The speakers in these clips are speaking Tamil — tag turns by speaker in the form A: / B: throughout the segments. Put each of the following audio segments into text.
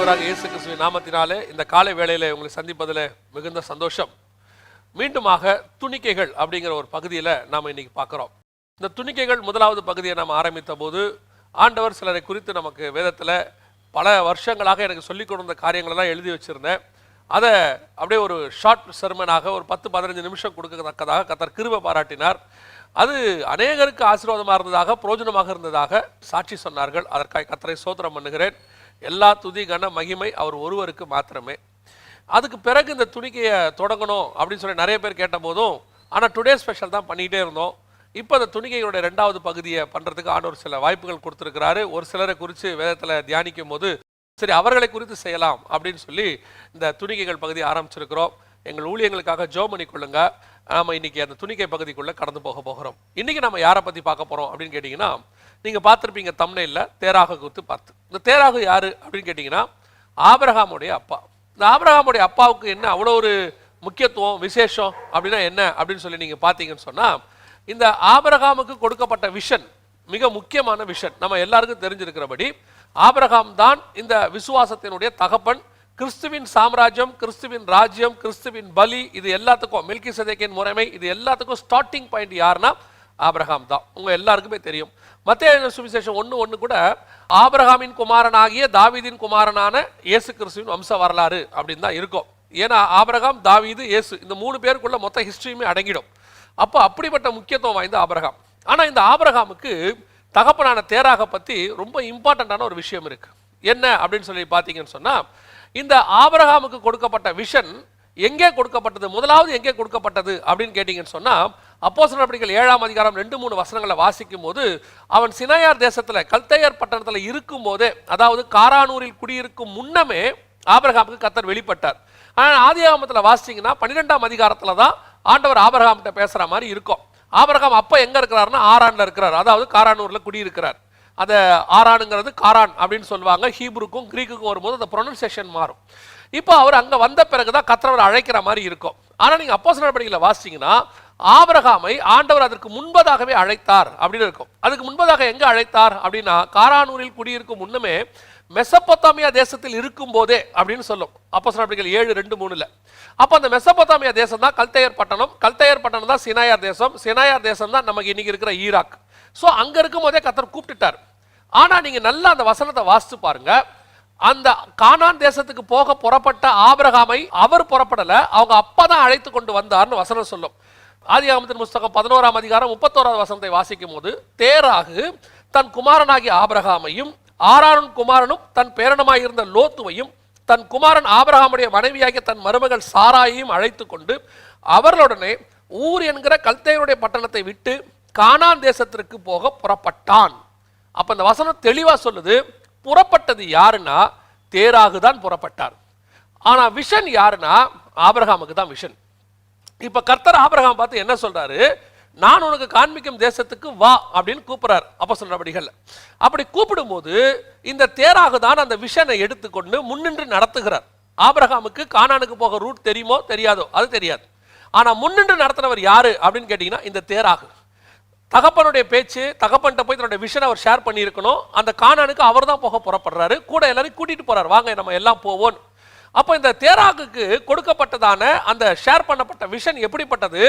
A: ஆண்டவராக இயேசு கிறிஸ்துவின் நாமத்தினாலே இந்த காலை வேளையிலே உங்களை சந்திப்பதில் மிகுந்த சந்தோஷம். மீண்டுமாக துணிக்கைகள் அப்படிங்கிற ஒரு பகுதியில் நாம் இன்னைக்கு பார்க்குறோம். இந்த துணிக்கைகள் முதலாவது பகுதியை நாம் ஆரம்பித்த போது ஆண்டவர் சிலரை குறித்து நமக்கு வேதத்தில் பல வருஷங்களாக எனக்கு சொல்லிக் கொடுத்த காரியங்களெல்லாம் எழுதி வச்சுருந்தேன். அதை அப்படியே ஒரு ஷார்ட் செர்மனாக ஒரு 10-15 நிமிஷம் கொடுக்கத்தக்கதாக கர்த்தர் கிருபை பாராட்டினார். அது அநேகருக்கு ஆசீர்வாதமாக இருந்ததாக, பிரயோஜனமாக இருந்ததாக சாட்சி சொன்னார்கள். அதற்காக கர்த்தரை ஸ்தோத்திரம் பண்ணுகிறேன். எல்லா துதி கன மகிமை அவர் ஒருவருக்கு மாத்திரமே. அதுக்கு பிறகு இந்த துணிக்கையை தொடங்கணும் அப்படின்னு சொல்லி நிறைய பேர் கேட்ட போதும், ஆனால் டுடே ஸ்பெஷல் தான் பண்ணிகிட்டே இருந்தோம். இப்போ அந்த துணிக்கையோட 2வது பகுதியை பண்ணுறதுக்கு ஆண்டவர் சில வாய்ப்புகள் கொடுத்துருக்கிறாரு. ஒரு சிலரை குறித்து வேதத்தில் தியானிக்கும் போது சரி அவர்களை குறித்து செய்யலாம் அப்படின்னு சொல்லி இந்த துணிக்கைகள் பகுதியை ஆரம்பிச்சிருக்கிறோம். எங்கள் ஊழியங்களுக்காக ஜெபம் பண்ணிக்கொள்ளுங்க. நாம் இன்றைக்கி அந்த துணிக்கை பகுதிக்குள்ளே கடந்து போகிறோம். இன்றைக்கி நம்ம யாரை பற்றி பார்க்க போகிறோம் அப்படின்னு கேட்டிங்கன்னா, நீங்கள் பார்த்துருப்பீங்க தம்ப்நெயில்ல தேராகு குறித்து பார்த்து. இந்த தேராகு யார் அப்படின்னு கேட்டிங்கன்னா, ஆபிரகாமுடைய அப்பா. இந்த ஆபிரகாமுடைய அப்பாவுக்கு என்ன அவ்வளோ ஒரு முக்கியத்துவம் விசேஷம் அப்படின்னா என்ன அப்படின்னு சொல்லி நீங்கள் பார்த்தீங்கன்னு சொன்னால், இந்த ஆபிரகாமுக்கு கொடுக்கப்பட்ட விஷன் மிக முக்கியமான விஷன். நம்ம எல்லாருக்கும் தெரிஞ்சிருக்கிறபடி ஆபிரகாம் தான் இந்த விசுவாசத்தினுடைய தகப்பன். கிறிஸ்துவின் சாம்ராஜ்யம், கிறிஸ்துவின் ராஜ்யம், கிறிஸ்துவின் பலி, இது எல்லாத்துக்கும் மெல்கிசேதேக்கின் முறைமை, இது எல்லாத்துக்கும் ஸ்டார்டிங் பாயிண்ட் யாருன்னா ஆபிரகாம் தான். உங்கள் எல்லாருக்குமே தெரியும். மத்தேயு சுவிசேஷம் 1:1 கூட ஆபிரகாமின் குமாரனாகிய தாவீதின் குமாரனான இயேசு கிறிஸ்துவின் வம்ச வரலாறு அப்படின்னு தான் இருக்கும். ஏன்னா ஆபிரகாம், தாவீது, இயேசு இந்த 3 பேருக்குள்ள மொத்த ஹிஸ்டரியுமே அடங்கிடும். அப்போ அப்படிப்பட்ட முக்கியத்துவம் வாய்ந்த ஆபிரகாம். ஆனால் இந்த ஆபிரகாமுக்கு தகப்பனான தேராக பற்றி ரொம்ப இம்பார்ட்டண்ட்டான ஒரு விஷயம் இருக்குது. என்ன அப்படின்னு சொல்லி பார்த்தீங்கன்னு சொன்னால், இந்த ஆபிரகாமுக்கு கொடுக்கப்பட்ட விஷன் எங்கே கொடுக்கப்பட்டது, முதலாவது எங்கே கொடுக்கப்பட்டது அப்படின்னு கேட்டிங்கன்னு சொன்னால், அப்போஸ்தலர் நடபடிகள் 7ஆம் அதிகாரம் 2-3 வசனங்களை வாசிக்கும் போது, அவன் சினாயார் தேசத்தில் கல்தேயர் பட்டணத்தில் இருக்கும் போதே, அதாவது காரானூரில் குடியிருக்கும் முன்னமே ஆபிரகாமுக்கு கர்த்தர் வெளிப்பட்டார். ஆனால் ஆதியாகமத்தில் வாசிச்சிங்கன்னா 12ஆம் அதிகாரத்தில் தான் ஆண்டவர் ஆபிரகாம்கிட்ட பேசுகிற மாதிரி இருக்கும். ஆபிரகாம் அப்போ எங்கே இருக்கிறாருன்னா ஆரானில் இருக்கிறார், அதாவது காரானூரில் குடியிருக்கிறார். அந்த ஆரானுங்கிறது காரான் அப்படின்னு சொல்லுவாங்க. ஹீப்ருக்கும் கிரீக்குக்கும் வரும்போது அந்த ப்ரொனன்சியேஷன் மாறும். இப்போ அவர் அங்கே வந்த பிறகுதான் கர்த்தர் அழைக்கிற மாதிரி இருக்கும். ஆனால் நீங்கள் அப்போஸ்தலர் நடபடிகளில் வாசிச்சிங்கன்னா, ஆபிரகாமை ஆண்டவர் அதற்கு முன்பதாகவே அழைத்தார் அப்படின்னு இருக்கும். அதுக்கு முன்பதாக எங்கே அழைத்தார் அப்படின்னா, காரானூரில் குடியிருக்கும் முன்னமே மெசொப்பொத்தாமியா தேசத்தில் இருக்கும் போதே அப்படின்னு சொல்லும் அப்போஸ்தலர் நடபடிகள் 7:2-3. அப்போ அந்த மெசொப்பொத்தாமியா தேசம் தான் கல்தேயர் பட்டணம், கல்தேயர் பட்டணம் தான் சினாயார் தேசம், சினாயார் தேசம் தான் நமக்கு இன்னைக்கு இருக்கிற ஈராக். ஸோ அங்கே இருக்கும் போதே கர்த்தர் கூப்பிட்டுட்டார். ஆனால் நீங்கள் நல்லா அந்த வசனத்தை வாசித்து பாருங்க. அந்த கானான் தேசத்துக்கு போக புறப்பட்ட ஆபிரகாமை அவர் புறப்படலை, அவங்க அப்பா தான் அழைத்து கொண்டு வந்தார்னு வசனம் சொல்லும். ஆதியாகமத்தின் புஸ்தகம் 11ஆம் அதிகாரம் 31வது வசனத்தை வாசிக்கும் போது, தேராகு தன் குமாரனாகிய ஆபிரகாமையும் ஆரானும் குமாரனும் தன் பேரனமாயிருந்த லோத்துவையும் தன் குமாரன் ஆபிரகாமுடைய மனைவியாகிய தன் மருமகள் சாராயையும் அழைத்து கொண்டு அவர்களுடனே ஊர் என்கிற கல்தேயருடைய பட்டணத்தை விட்டு கானான் தேசத்திற்கு போக புறப்பட்டான். அப்ப இந்த வசனம் தெளிவா சொல்லுது, புறப்பட்டது யாருன்னா தேராகு தான் புறப்பட்டார். ஆனா விஷன் யாருன்னா ஆபிரகாமுக்கு தான் விஷன். இப்ப கர்த்தர் ஆபிரகாம் பார்த்து என்ன சொல்றாரு, நான் உனக்கு காண்பிக்கும் தேசத்துக்கு வா அப்படின்னு கூப்பிடுறார் அப்போஸ்தலர் நடபடிகள். அப்படி கூப்பிடும்போது இந்த தேராகு தான் அந்த விஷனை எடுத்துக்கொண்டு முன்னின்று நடத்துகிறார். ஆபிரகாமுக்கு கானானுக்கு போக ரூட் தெரியுமோ தெரியாதோ அது தெரியாது. ஆனா முன்னின்று நடத்தினவர் யாரு அப்படின்னு கேட்டீங்கன்னா இந்த தேராகு. தகப்பனுடைய பேச்சு, தகப்பன்கிட்ட போய் தன்னுடைய விஷனை அவர் ஷேர் பண்ணியிருக்கணும். அந்த கானானுக்கு அவர் தான் போக புறப்படுறாரு, கூட எல்லாரையும் கூட்டிட்டு போறாரு, வாங்க நம்ம எல்லாம் போவோம். அப்போ இந்த தேராகுக்கு கொடுக்கப்பட்டதான அந்த ஷேர் பண்ணப்பட்ட விஷன் எப்படிப்பட்டது,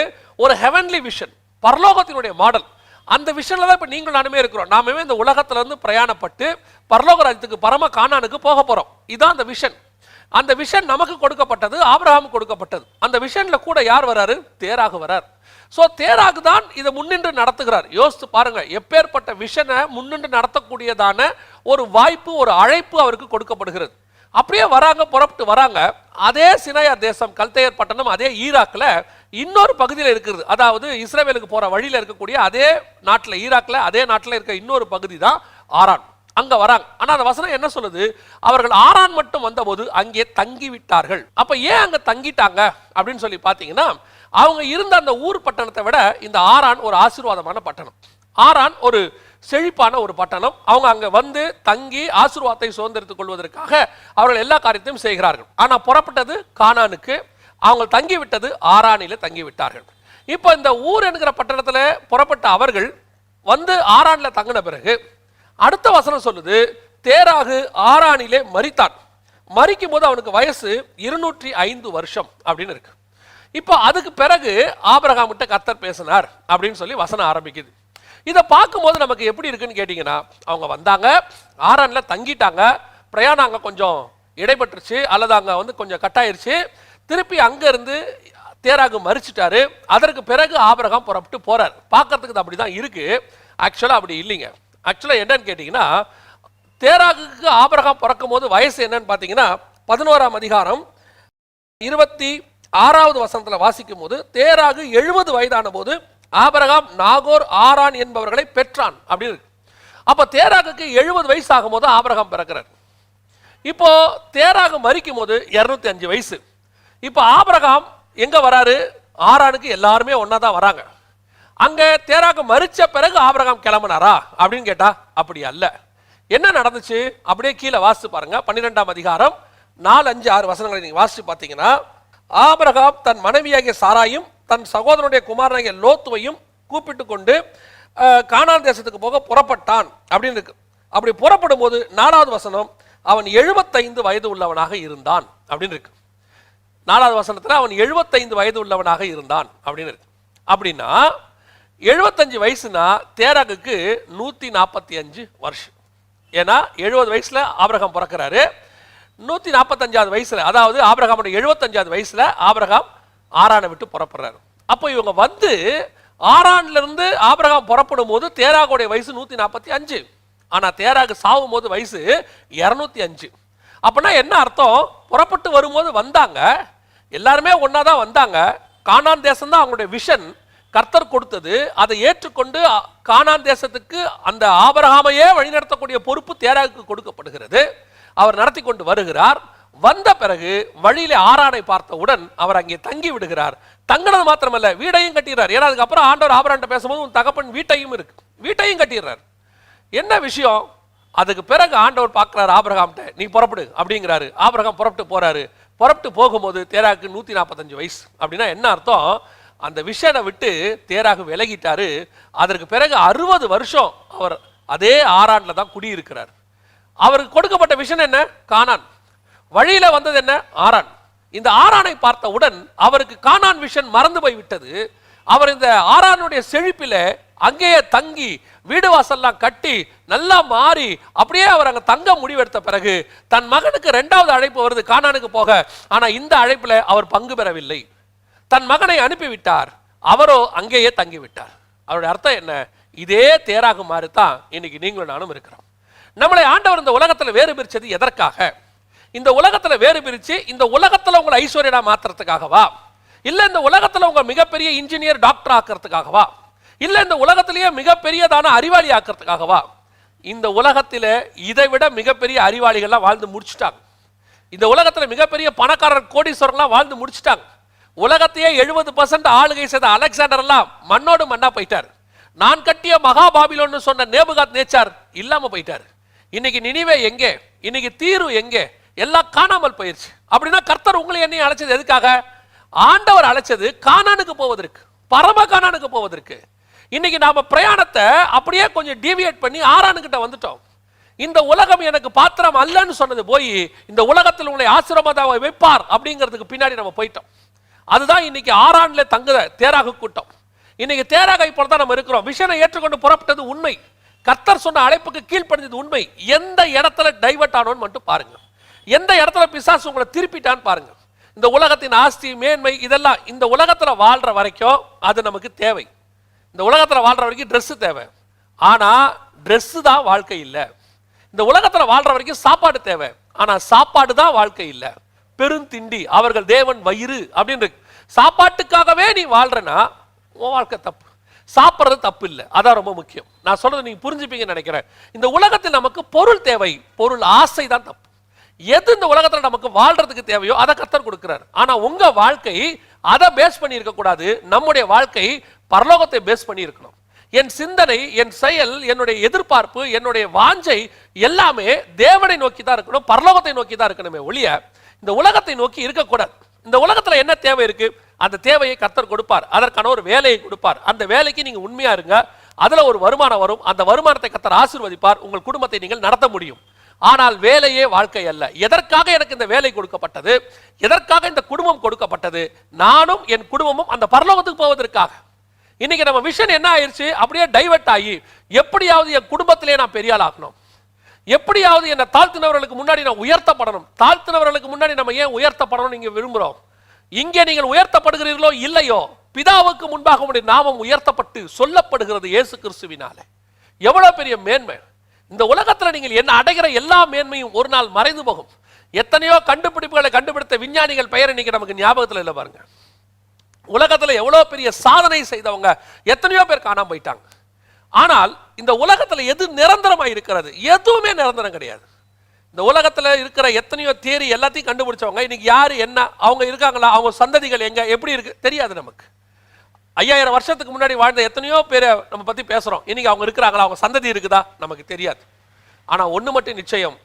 A: ஒரு ஹெவன்லி விஷன், பரலோகத்தினுடைய மாடல். அந்த விஷன்ல தான் இப்போ நீங்கள் நானுமே இருக்கிறோம். நாமே இந்த உலகத்துல இருந்து பிரயாணப்பட்டு பரலோக ராஜ்யத்துக்கு பரம கானானுக்கு போக போறோம். இதான் அந்த விஷன். அந்த விஷன் நமக்கு கொடுக்கப்பட்டது, ஆபிரகாமுக்கு கொடுக்கப்பட்டது. அந்த விஷன்ல கூட யார் வராரு, தேராகு வரார். ஸோ தேராகு தான் இதை முன்னின்று நடத்துகிறார். யோசித்து பாருங்க, எப்பேற்பட்ட விஷனை முன்னின்று நடத்தக்கூடியதான ஒரு வாய்ப்பு, ஒரு அழைப்பு அவருக்கு கொடுக்கப்படுகிறது. அப்படியே வராங்க, புறப்பட்டு வராங்க. அதே சினாயார் தேசம், கல்தேயர் பட்டணம், அதே ஈராக்ல இன்னொரு பகுதியில் இருக்கிறது. அதாவது இஸ்ரவேலுக்கு போற வழியில் இருக்கக்கூடிய அதே நாட்டில், ஈராக்ல அதே நாட்டில் இருக்க இன்னொரு பகுதி தான் ஆரான். அங்க வராங்க. ஆனா அந்த வசனம் என்ன சொல்லுது, அவர்கள் ஆரான் மட்டும் வந்தபோது அங்கே தங்கி விட்டார்கள். அப்ப ஏன் அங்க தங்கிட்டாங்க அப்படின்னு சொல்லி பாத்தீங்கன்னா, அவங்க இருந்த அந்த ஊர் பட்டணத்தை விட இந்த ஆரான் ஒரு ஆசீர்வாதமான பட்டணம். ஆரான் ஒரு செழிப்பான ஒரு பட்டணம். அவங்க அங்க வந்து தங்கி ஆசீர்வாதத்தை சுதந்திரித்துக் கொள்வதற்காக அவர்கள் எல்லா காரியத்தையும் செய்கிறார்கள். ஆனா புறப்பட்டது கானானுக்கு, அவங்க தங்கி விட்டது ஆரானில தங்கி விட்டார்கள். இப்போ இந்த ஊர் என்கிற பட்டணத்துல புறப்பட்ட அவர்கள் வந்து ஆரான்ல தங்கின பிறகு அடுத்த வசனம் சொல்லுது, தேராகு ஆரானிலே மரித்தான். மரிக்கும் போது அவனுக்கு வயசு 205 வருஷம் அப்படின்னு இருக்கு. இப்போ அதுக்கு பிறகு ஆபிரகாம் கிட்ட கர்த்தர் பேசினார் அப்படின்னு சொல்லி வசனம் ஆரம்பிக்குது. இதை பார்க்கும்போது நமக்கு எப்படி இருக்குன்னு கேட்டிங்கன்னா, அவங்க வந்தாங்க, ஆரான்ல தங்கிட்டாங்க, பிரயாணம் அங்கே கொஞ்சம் இடைப்பட்டுருச்சு அல்லது அங்கே கொஞ்சம் கட்டாயிருச்சு, திருப்பி அங்கேருந்து தேராகு மறிச்சிட்டாரு. அதற்கு பிறகு ஆபிரகாம் புறப்பட்டு போறார். பார்க்கறதுக்கு அப்படி தான் இருக்கு, ஆக்சுவலாக அப்படி இல்லைங்க. ஆக்சுவலாக என்னன்னு கேட்டிங்கன்னா, தேராகுக்கு ஆபிரகாம் பிறக்கும் போது வயசு என்னன்னு பார்த்தீங்கன்னா 11ஆம் அதிகாரம் 26வது வசனத்தில் வாசிக்கும் போது, தேராகு 70 வயதான போது ஆபிரகாம் நாகோர் ஆரான் என்பவர்களை பெற்றான் அப்படின்னு இருக்கு. அப்போ தேராகுக்கு 70 வயசு ஆகும் போது ஆபிரகாம் பிறக்கிறார். இப்போ தேராகு மரிக்கும் போது 205 வயசு. இப்போ ஆபிரகாம் எங்க வராரு? ஆரானுக்கு எல்லாருமே ஒன்னா தான் வராங்க. அங்க தேராகு மரிச்ச பிறகு ஆபிரகாம் கிளம்பினாரா அப்படின்னு கேட்டா அப்படி அல்ல. என்ன நடந்துச்சு அப்படியே கீழே வாசிச்சு பாருங்க. 12ஆம் அதிகாரம் 4, 5, 6 வசனங்களை நீங்க வாசிச்சு பார்த்தீங்கன்னா, ஆபிரகாம் தன் மனைவியாகிய சாராயும் தன் சகோதரனுடைய குமாரனாகிய லோத்துவையும் கூப்பிட்டு கொண்டு கானான் தேசத்துக்கு போக புறப்பட்டான் அப்படின்னு இருக்கு. அப்படி புறப்படும் போது 4வது வசனம், அவன் 75 வயது உள்ளவனாக இருந்தான் அப்படின்னு இருக்கு. 4வது வசனத்துல அவன் 75 வயது உள்ளவனாக இருந்தான் அப்படின்னு இருக்கு. அப்படின்னா 75 வயசுனா தேராகுக்கு 145 வருஷம். ஏன்னா 70 வயசுல ஆபிரகாம் பிறக்கிறாரு, 145வது வயசுல, அதாவது ஆபிரகாமுடைய 75வது வயசுல ஆபிரகாம் ஆரானை விட்டு புறப்படுறாரு. அப்போ இவங்க வந்து ஆரான்ல இருந்து ஆபிரகாம் புறப்படும் போது தேராகுடைய வயசு 145. ஆனா தேராகு சாவும் போது வயசு 205. அப்படின்னா என்ன அர்த்தம்? புறப்பட்டு வரும்போது வந்தாங்க, எல்லாருமே ஒன்னாதான் வந்தாங்க. கானான் தேசம் தான் அவங்களுடைய விஷன், கர்த்தர் கொடுத்தது. அதை ஏற்றுக்கொண்டு கானான் தேசத்துக்கு அந்த ஆபிரகாமையே வழிநடத்தக்கூடிய பொறுப்பு தேராகுக்கு கொடுக்கப்படுகிறது. அவர் நடத்தி கொண்டு வருகிறார். வந்த பிறகு வழியிலே ஆரானை பார்த்தவுடன் அவர் அங்கே தங்கி விடுகிறார். தங்கினது மாத்திரமல்ல, வீட்டையும் கட்டிடுறார். ஏன்னா அதுக்கப்புறம் ஆண்டவர் ஆபிரகாம்கிட்ட பேசும்போது உன் தகப்பன் வீட்டையும் இருக்கு, வீட்டையும் கட்டிடுறார். என்ன விஷயம்? அதுக்கு பிறகு ஆண்டவர் பார்க்கிறார் ஆபிரகாம்கிட்ட, நீ புறப்படு அப்படிங்கிறாரு. ஆபிரகாம் புறப்பட்டு போறாரு. புறப்பட்டு போகும்போது தேராகுக்கு 145 வயசு. அப்படின்னா என்ன அர்த்தம்? அந்த விஷனை விட்டு தேராகு விலகிட்டாரு. அதற்கு பிறகு 60 வருஷம் அவர் அதே ஆரான்ல தான் குடியிருக்கிறார். அவருக்கு கொடுக்கப்பட்ட விஷன் என்ன? கானான். வழியில வந்தது என்ன? ஆரான். இந்த ஆரானை பார்த்தவுடன் அவருக்கு கானான் விஷன் மறந்து போய் விட்டது. அவர் இந்த ஆரானுடைய செழிப்பில அங்கேயே தங்கி வீடு வாசல்லாம் கட்டி நல்லா மாறி அப்படியே அவர் அங்க தங்க முடிவெடுத்த பிறகு தன் மகனுக்கு 2வது அழைப்பு வருது கானானுக்கு போக. ஆனா இந்த அழைப்புல அவர் பங்கு பெறவில்லை. தன் மகனை அனுப்பிவிட்டார், அவரோ அங்கேயே தங்கி விட்டார். அவருடைய அர்த்தம் என்ன? இதே தேராகு மாதிரி தான் இன்னைக்கு நீங்களும் நானும் இருக்கிறோம். நம்மளை ஆண்டவர் இந்த உலகத்துல வேறு பிரிச்சது எதற்காக? இந்த உலகத்துல வேறு பிரிச்சு இந்த உலகத்துல உங்களை ஐஸ்வர்யனா மாத்துறதுக்காகவா? இல்ல இந்த உலகத்துல உங்க மிகப்பெரிய இன்ஜினியர் டாக்டர் ஆக்கிறதுக்காகவா? இல்ல இந்த உலகத்திலேயே மிகப்பெரியதான அறிவாளி ஆக்கிறதுக்காகவா? இந்த உலகத்தில இதை விட மிகப்பெரிய அறிவாளிகள்லாம் வாழ்ந்து முடிச்சுட்டாங்க. இந்த உலகத்துல மிகப்பெரிய பணக்காரர் கோடீஸ்வரர்லாம் வாழ்ந்து முடிச்சுட்டாங்க. உலகத்தையே 70% ஆளுகை செய்த அலெக்சாண்டர் எல்லாம் மண்ணோடு மண்ணா போயிட்டார். நான் கட்டிய மகாபாபிலோன்னு சொன்ன நேபுகாத் நேச்சார் இல்லாம போயிட்டார். இன்னைக்கு நினிவே எங்கே? இன்னைக்கு தீரு எங்கே? எல்லாம் காணாமல் போயிருச்சு. அப்படின்னா கர்த்தர் உங்களை என்னையும் அழைச்சது எதுக்காக? ஆண்டவர் அழைச்சது கானானுக்கு போவதற்கு, பரம கானானுக்கு போவதற்கு. இன்னைக்கு நாம பிரயாணத்தை அப்படியே கொஞ்சம் டீவியேட் பண்ணி ஆரானுக்கிட்ட வந்துட்டோம். இந்த உலகம் எனக்கு பாத்திரம் அல்லன்னு சொன்னது போய் இந்த உலகத்தில் உங்களை ஆசீர்வாதமாக வைப்பார் அப்படிங்கிறதுக்கு பின்னாடி நம்ம போயிட்டோம். அதுதான் இன்னைக்கு ஆரான்ல தங்குற தேராகு கூட்டம். இன்னைக்கு தேராகை போல தான் நம்ம இருக்கிறோம். விஷனை ஏற்றுக்கொண்டு புறப்பட்டது உண்மை, கர்த்தர் சொன்ன அழைப்புக்கு கீழ்ப்படிஞ்சது உண்மை. எந்த இடத்துல டைவர்ட் ஆனோன்னு மட்டும் பாருங்க, எந்த இடத்துல பிசாசு உங்களை திருப்பிட்டான்னு பாருங்க. இந்த உலகத்தின் ஆஸ்தி மேன்மை இதெல்லாம் இந்த உலகத்துல வாழ்ற வரைக்கும் அது நமக்கு தேவை. இந்த உலகத்துல வாழ்ற வரைக்கும் ட்ரெஸ் தேவை. ஆனா ட்ரெஸ் தான் வாழ்க்கை இல்லை. இந்த உலகத்துல வாழ்ற வரைக்கும் சாப்பாடு தேவை. ஆனா சாப்பாடு தான் வாழ்க்கை இல்லை. பெருந்திண்டி அவர்கள் தேவன் வயிறு அப்படின்னு இருக்கு. சாப்பாட்டுக்காகவே நீ வாழ்றனா உன் வாழ்க்கை தப்பு. சாப்பிட்றது தப்பு இல்லை, அதான் ரொம்ப முக்கியம். நான் சொல்றது நீங்க புரிஞ்சுப்பீங்கன்னு நினைக்கிறேன். இந்த உலகத்தில் நமக்கு பொருள் தேவை, பொருள் ஆசை தான் தப்பு. எது இந்த உலகத்துல நமக்கு வாழ்றதுக்கு தேவையோ அதை கர்த்தர் கொடுக்கிறார். ஆனா உங்க வாழ்க்கை அதை பேஸ் பண்ணி இருக்க கூடாது. நம்முடைய வாழ்க்கை பரலோகத்தை பேஸ் பண்ணி இருக்கணும். என் சிந்தனை, என் செயல், என்னுடைய எதிர்பார்ப்பு, என்னுடைய வாஞ்சை எல்லாமே தேவனை நோக்கி தான் இருக்கணும், பரலோகத்தை நோக்கி தான் இருக்கணுமே ஒழிய இந்த உலகத்தை நோக்கி இருக்கக்கூடாது. இந்த உலகத்துல என்ன தேவை இருக்கு, அந்த தேவையை கர்த்தர் கொடுப்பார். அதற்கான ஒரு வேலையை கொடுப்பார். அந்த வேலைக்கு நீங்க உண்மையா இருங்க. அதுல ஒரு வருமானம் வரும். அந்த வருமானத்தை கர்த்தர் ஆசீர்வதிப்பார். உங்கள் குடும்பத்தை நீங்கள் நடத்த முடியும். ஆனால் வேலையே வாழ்க்கை அல்ல. எதற்காக எனக்கு இந்த வேலை கொடுக்கப்பட்டது, எதற்காக இந்த குடும்பம் கொடுக்கப்பட்டது? நானும் என் குடும்பமும் அந்த பரலோகத்துக்கு போவதற்காக. இன்னைக்கு நம்ம விஷன் என்ன ஆயிடுச்சு, அப்படியே டைவர்ட் ஆகி எப்படியாவது என் குடும்பத்திலே நான் பெரிய ஆள் ஆகணும், எப்படியாவது என்னை தாழ்த்தினவர்களுக்கு முன்னாடி நான் உயர்த்தப்படணும். தாழ்த்தினவர்களுக்கு முன்னாடி நம்ம ஏன் உயர்த்தப்படணும் நீங்க விரும்புகிறோம்? இங்கே நீங்கள் உயர்த்தப்படுகிறீர்களோ இல்லையோ, பிதாவுக்கு முன்பாக உடைய நாமம் உயர்த்தப்பட்டு சொல்லப்படுகிறது இயேசு கிறிஸ்துவினாலே. எவ்வளவு பெரிய மேன்மை! இந்த உலகத்தில் நீங்கள் என்ன அடைகிற எல்லா மேன்மையும் ஒரு நாள் மறைந்து போகும். எத்தனையோ கண்டுபிடிப்புகளை கண்டுபிடித்த விஞ்ஞானிகள் பெயர் இன்னைக்கு நமக்கு ஞாபகத்தில் இல்லை பாருங்க. உலகத்தில் எவ்வளவு பெரிய சாதனை செய்தவங்க எத்தனையோ பேர் காணாம போயிட்டாங்க. ஆனால் இந்த உலகத்தில் எது நிரந்தரமா இருக்கிறது? எதுவுமே நிரந்தரம் கிடையாது. இந்த உலகத்தில் இருக்கிற எத்தனையோ தியரி எல்லாத்தையும் கண்டுபிடிச்சவங்க இன்னைக்கு யாரு, என்ன, அவங்க இருக்காங்களா, அவங்க சந்ததிகள் எங்க, எப்படி இருக்கு தெரியாது நமக்கு. 5000 வருஷத்துக்கு முன்னாடி வாழ்ந்த எத்தனையோ பேரை நம்ம பத்தி பேசுறோம். இன்னைக்கு அவங்க இருக்கிறாங்களா, அவங்க சந்ததி இருக்குதா நமக்கு தெரியாது. ஆனா ஒண்ணு மட்டும் நிச்சயம்,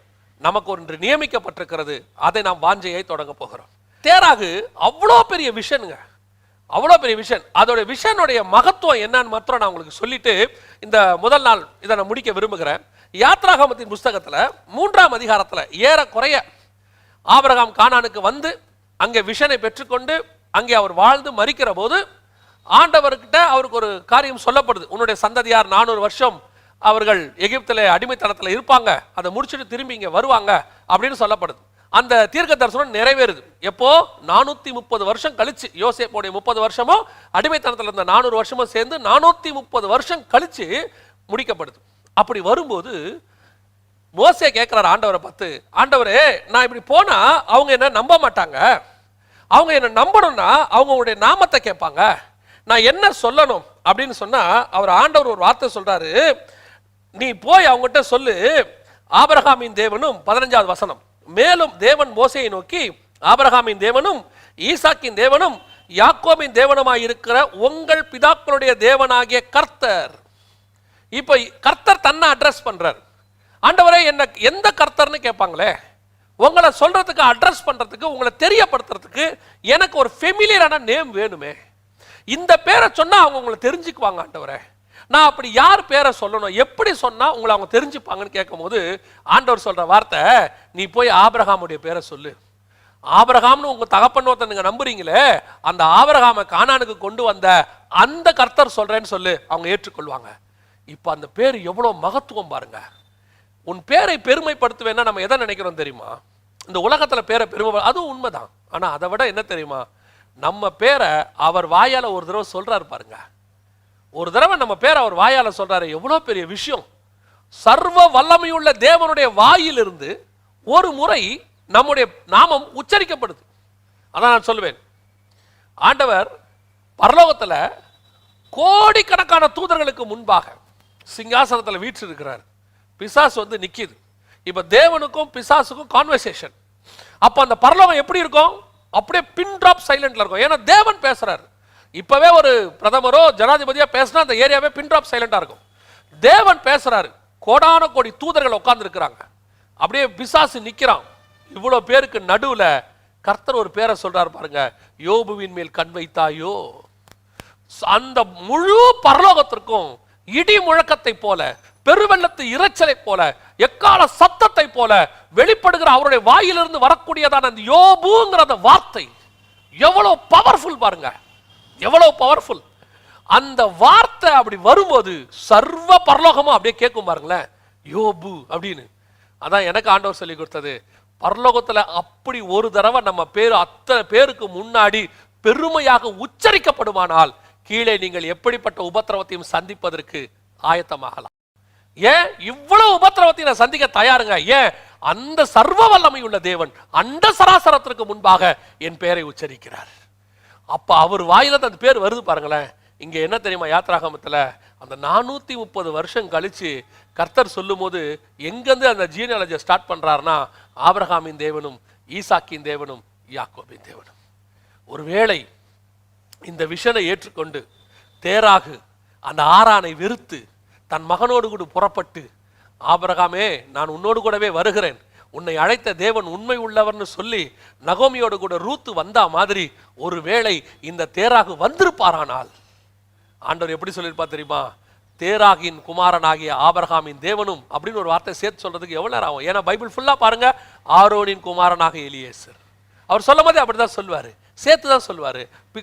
A: நமக்கு ஒன்று நியமிக்கப்பட்டிருக்கிறது. அதை நாம் வாஞ்சையை தொடங்க போகிறோம். தேராகு அவ்வளோ பெரிய விஷனுங்க, அவ்வளோ பெரிய விஷன். அதோட விஷனுடைய மகத்துவம் என்னன்னு மாத்திரம் நான் உங்களுக்கு சொல்லிட்டு இந்த முதல் நாள் இதை நான் முடிக்க விரும்புகிறேன். யாத்ராகமத்தின் புஸ்தகத்தில் 3ஆம் அதிகாரத்தில் ஏறக்குறைய ஆபிரகாம் கானானுக்கு வந்து அங்கே விஷனை பெற்றுக்கொண்டு அங்கே அவர் வாழ்ந்து மரிக்கிற போது ஆண்டவர்கிட்ட அவருக்கு ஒரு காரியம் சொல்லப்படுது. உன்னுடைய சந்ததியார் 400 வருஷம் அவர்கள் எகிப்திலே அடிமைத்தனத்தில் இருப்பாங்க, அதை முடிச்சுட்டு திரும்பி இங்கே வருவாங்க அப்படின்னு சொல்லப்படுது. அந்த தீர்க்க தரிசனம் நிறைவேறுது. எப்போ? 430 வருஷம் கழிச்சு. யோசேப்புடைய 30 வருஷமும் அடிமைத்தனத்தில் இருந்த 400 வருஷமும் சேர்ந்து 430 வருஷம் கழிச்சு முடிக்கப்படுது. அப்படி வரும்போது மோசே கேட்கிறார் ஆண்டவரை பார்த்து, ஆண்டவரே நான் இப்படி போனா அவங்க என்ன நம்ப மாட்டாங்க, அவங்க என்ன நம்பணும்னா அவங்களுடைய நாமத்தை கேட்பாங்க, நான் என்ன சொல்லணும் அப்படின்னு சொன்னா அவர் ஆண்டவர் ஒரு வார்த்தை சொல்றாரு, நீ போய் அவங்ககிட்ட சொல்லு, ஆபிரகாமின் தேவனும் 15வது வசனம், மேலும் தேவன் மோசேயை நோக்கி, ஆபிரகாமின் தேவனும் ஈசாக்கின் தேவனும் யாக்கோபின் தேவனுமாய் இருக்கிற உங்கள் பிதாக்களுடைய தேவனாகிய கர்த்தர். இப்ப கர்த்தர் தன்னை அட்ரஸ் பண்றார். ஆண்டவரே என்ன எந்த கர்த்தர்னு கேட்பாங்களே, உங்களை சொல்றதுக்கு அட்ரஸ் பண்றதுக்கு உங்களை தெரியப்படுத்துறதுக்கு எனக்கு ஒரு ஃபெமிலியரான நேம் வேணுமே. இந்த பேரை சொன்னா அவங்க உங்களை தெரிஞ்சுக்குவாங்க ஆண்டவரே, நான் அப்படி யார் பேரை சொல்லணும், எப்படி சொன்னா உங்களை அவங்க தெரிஞ்சுப்பாங்கன்னு கேட்கும் போது ஆண்டவர் சொல்ற வார்த்தை, நீ போய் ஆபிரகாமுடைய பேரை சொல்லு. ஆபிரகாம்னு உங்க தகப்பன் ஒருத்தன் நீங்க நம்புறீங்களே, அந்த ஆபிரகாமை கானானுக்கு கொண்டு வந்த அந்த கர்த்தர் சொல்றேன்னு சொல்லு, அவங்க ஏற்றுக்கொள்வாங்க. இப்ப அந்த பேர் எவ்வளவு மகத்துவம் பாருங்க. உன் பேரை பெருமைப்படுத்துவேன்னா நம்ம எதை நினைக்கிறோம் தெரியுமா? இந்த உலகத்துல பேரை பெருமை, அதுவும் உண்மைதான். ஆனா அதை விட என்ன தெரியுமா, நம்ம பேரை அவர் வாயால ஒரு தடவை சொல்றாரு பாருங்க. ஒரு தடவை நம்ம பேரை அவர் வாயால சொல்றாரு, எவ்வளவு பெரிய விஷயம். சர்வ வல்லமையுள்ள தேவனுடைய வாயிலிருந்து ஒரு முறை நம்முடைய நாமம் உச்சரிக்கப்படுது. அதான் நான் சொல்லுவேன், ஆண்டவர் பரலோகத்துல கோடிக்கணக்கான தூதர்களுக்கு முன்பாக சிங்காசனத்தில் வீற்றிருக்கிறார். பிசாசு வந்து நிக்குது. இப்ப தேவனுக்கும் பிசாசுக்கும் கான்வர்சேஷன். அப்ப அந்த பரலோகம் எப்படி இருக்கும்? அப்படியே பின் டிராப் சைலண்ட்ல இருக்கும். ஏன்னா தேவன் பேசுறாரு. இப்பவே ஒரு பிரதமரோ ஜனாதிபதியா பேசினா அந்த ஏரியாவே பின் டிராப் சைலண்டா இருக்கும். தேவன் பேசுறாரு, கோடான கோடி தூதர்கள் உட்கார்ந்து இருக்கிறாங்க, அப்படியே பிசாசு நிக்கிறான். இவ்வளவு பேருக்கு நடுவுல கர்த்தர் ஒரு பேரை சொல்றாரு பாருங்க, யோபுவின் மேல் கண் வைத்தாயோ. அந்த முழு பரலோகத்திற்கும் இடி முழக்கத்தை போல, பெருவெள்ளத்து இரைச்சலை போல, எக்கால சத்தத்தை போல வெளிப்படுகிற அவருடைய வாயிலிருந்து வரக்கூடியதான அந்த யோபுங்கிற அந்த வார்த்தை எவ்வளவு பவர்ஃபுல் பாருங்க, எவ்வளவு பவர்ஃபுல். அந்த வார்த்தை அப்படி வரும்போது சர்வ பரலோகமும் அப்படியே கேட்கும் பாருங்களேன், யோபு அப்படின்னு. அதான் எனக்கு ஆண்டவர் சொல்லி கொடுத்தது, பரலோகத்துல அப்படி ஒரு தடவை நம்ம பேரு அத்தனை பேருக்கு முன்னாடி பெருமையாக உச்சரிக்கப்படுமானால் கீழே நீங்கள் எப்படிப்பட்ட உபத்திரவத்தையும் சந்திப்பதற்கு ஆயத்தமாகலாம். ஏன் இவ்வளவு உபத்திரவத்தை நான் சந்திக்க தயாருங்க? ஏன்? அந்த சர்வ வல்லமையுள்ள தேவன் அண்ட சராசரத்திற்கு முன்பாக என் பெயரை உச்சரிக்கிறார். அப்ப அவர் வாயில அந்த பேர் வருது பாருங்களேன். இங்க என்ன தெரியுமா, யாத்ராகமத்துல அந்த 430 வருஷம் கழிச்சு கர்த்தர் சொல்லும் போது எங்கிருந்து அந்த ஜீனியாலஜியை ஸ்டார்ட் பண்றாருன்னா, ஆபிரகாமின் தேவனும் ஈசாக்கின் தேவனும் யாக்கோபின் தேவனும். ஒருவேளை இந்த விஷனை ஏற்றுக்கொண்டு தேராகு அந்த ஆரானை வெறுத்து தன் மகனோடு கூட புறப்பட்டு, ஆபிரகாமே நான் உன்னோடு கூடவே வருகிறேன், உன்னை அழைத்த தேவன் உண்மை உள்ளவர்னு சொல்லி நகோமியோடு கூட ரூத்து வந்தா மாதிரி ஒருவேளை இந்த தேராகு வந்திருப்பாரானால் ஆண்டவர் எப்படி சொல்லியிருப்பா தெரியுமா, தேராகின் குமாரனாகிய ஆபிரகாமின் தேவனும் அப்படின்னு ஒரு வார்த்தை சேர்த்து சொல்றதுக்கு எவ்வளவு நேரம் ஆகும்? ஏன்னா பைபிள் ஃபுல்லா பாருங்க, ஆரோனின் குமாரனாக எலியேசர். அவர் சொல்லும் போதே அப்படிதான் சொல்லுவாரு, சேர்த்து தான் சொல்லுவாரு.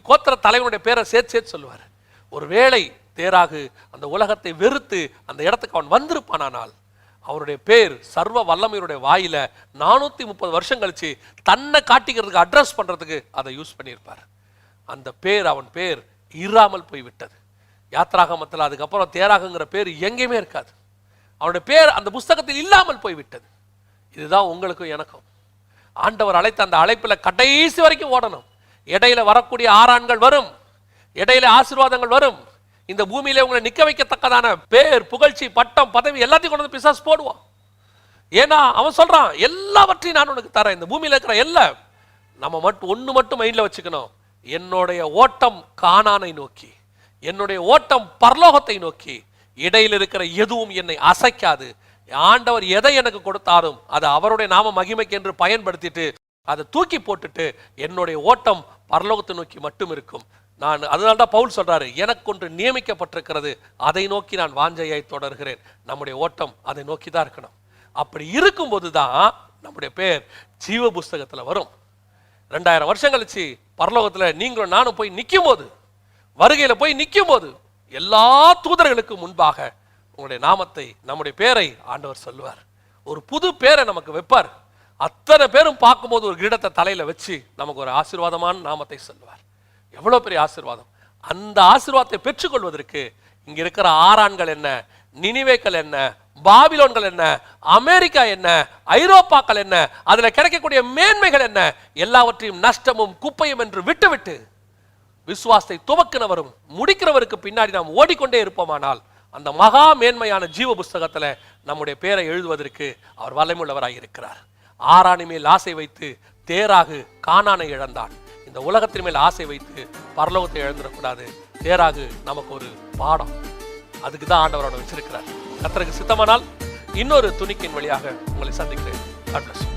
A: கோத்திர தலைவனுடைய பேரை சேர்த்து சொல்லுவாரு. ஒருவேளை தேராகு அந்த உலகத்தை வெறுத்து அந்த இடத்துக்கு அவன் வந்திருப்பானால் அவருடைய பேர் சர்வ வல்லமையுடைய வாயில 430 வருஷம் கழிச்சு தன்னை காட்டிக்கிறதுக்கு அட்ரஸ் பண்றதுக்கு அதை யூஸ் பண்ணியிருப்பார். அந்த பேர் அவன் பேர் இராமல் போய்விட்டது. யாத்ராகமத்தில் அதுக்கப்புறம் தேராகுங்கிற பேர் எங்கேயுமே இருக்காது. அவனுடைய பேர் அந்த புஸ்தகத்தில் இல்லாமல் போய்விட்டது. இதுதான் உங்களுக்கும் எனக்கும் ஆண்டவர் அழைத்த அந்த அழைப்பில் கடைசி வரைக்கும் ஓடணும். இடையில வரக்கூடிய ஆறான்கள் வரும், இடையில ஆசீர்வாதங்கள் வரும். இந்த பூமியில உங்களை நிக்க வைக்கத்தக்கதான பேர், புகழ்ச்சி, பட்டம், பதவி எல்லாத்தையும் கொண்டு வந்து பிசாசு போடுவான். ஏன்னா அவன் சொல்றான், எல்லாவற்றையும் நான் உனக்கு தரேன். இந்த பூமியில இருக்கிற எல்லாம் நம்ம மட்டும் ஒண்ணு மட்டும் மைண்ட்ல வச்சுக்கணும், என்னுடைய ஓட்டம் கானானை நோக்கி, என்னுடைய ஓட்டம் பரலோகத்தை நோக்கி. இடையில் இருக்கிற எதுவும் என்னை அசைக்காது. ஆண்டவர் எதை எனக்கு கொடுத்தாலும் அதை அவருடைய நாம மகிமைக்கு என்று பயன்படுத்திட்டு அதை தூக்கி போட்டுட்டு என்னுடைய ஓட்டம் பரலோகத்தை நோக்கி மட்டும் இருக்கும். நான் அதனால தான் பவுல் சொல்றாரு, எனக்கு ஒன்று நியமிக்கப்பட்டிருக்கிறது, அதை நோக்கி நான் வாஞ்சையாய் தொடர்கிறேன். நம்முடைய ஓட்டம் அதை நோக்கி தான் இருக்கணும். அப்படி இருக்கும்போது தான் நம்முடைய பேர் ஜீவ புஸ்தகத்துல வரும். 2000 வருஷம் கழிச்சு பரலோகத்துல நீங்களும் நானும் போய் நிற்கும் போது, வருகையில போய் நிற்கும் போது, எல்லா தூதர்களுக்கு முன்பாக உங்களுடைய நாமத்தை, நம்முடைய பேரை ஆண்டவர் சொல்லுவார். ஒரு புது பேரை நமக்கு வைப்பார். அத்தனை பேரும் பார்க்கும்போது ஒரு கிரீடத்தை தலையில வச்சு நமக்கு ஒரு ஆசீர்வாதமான நாமத்தை சொல்லுவார். எவ்வளவு பெரிய ஆசீர்வாதம்! அந்த ஆசீர்வாதத்தை பெற்றுக்கொள்வதற்கு இங்க இருக்கிற ஆரான்கள் என்ன, நினிவேக்கள் என்ன, பாபிலோன்கள் என்ன, அமெரிக்கா என்ன, ஐரோப்பாக்கள் என்ன, அதுல கிடைக்கக்கூடிய மேன்மைகள் என்ன, எல்லாவற்றையும் நஷ்டமும் குப்பையும் என்று விட்டுவிட்டு விசுவாசத்தை துவக்கினவரும் முடிக்கிறவருக்கு பின்னாடி நாம் ஓடிக்கொண்டே இருப்போமானால் அந்த மகா மேன்மையான ஜீவ புஸ்தகத்துல நம்முடைய பேரை எழுதுவதற்கு அவர் வல்லமையுள்ளவராக இருக்கிறார். ஆரானி மேல் ஆசை வைத்து தேராகு கானானை இழந்தான். இந்த உலகத்தின் மேல் ஆசை வைத்து பரலோகத்தை இழந்துடக்கூடாது. தேராகு நமக்கு ஒரு பாடம். அதுக்கு தான் ஆண்டவரோட வச்சிருக்கிறார். கர்த்தருக்கு சித்தமானால் இன்னொரு துணிக்கின் வழியாக உங்களை சந்திக்கிறேன். God bless you.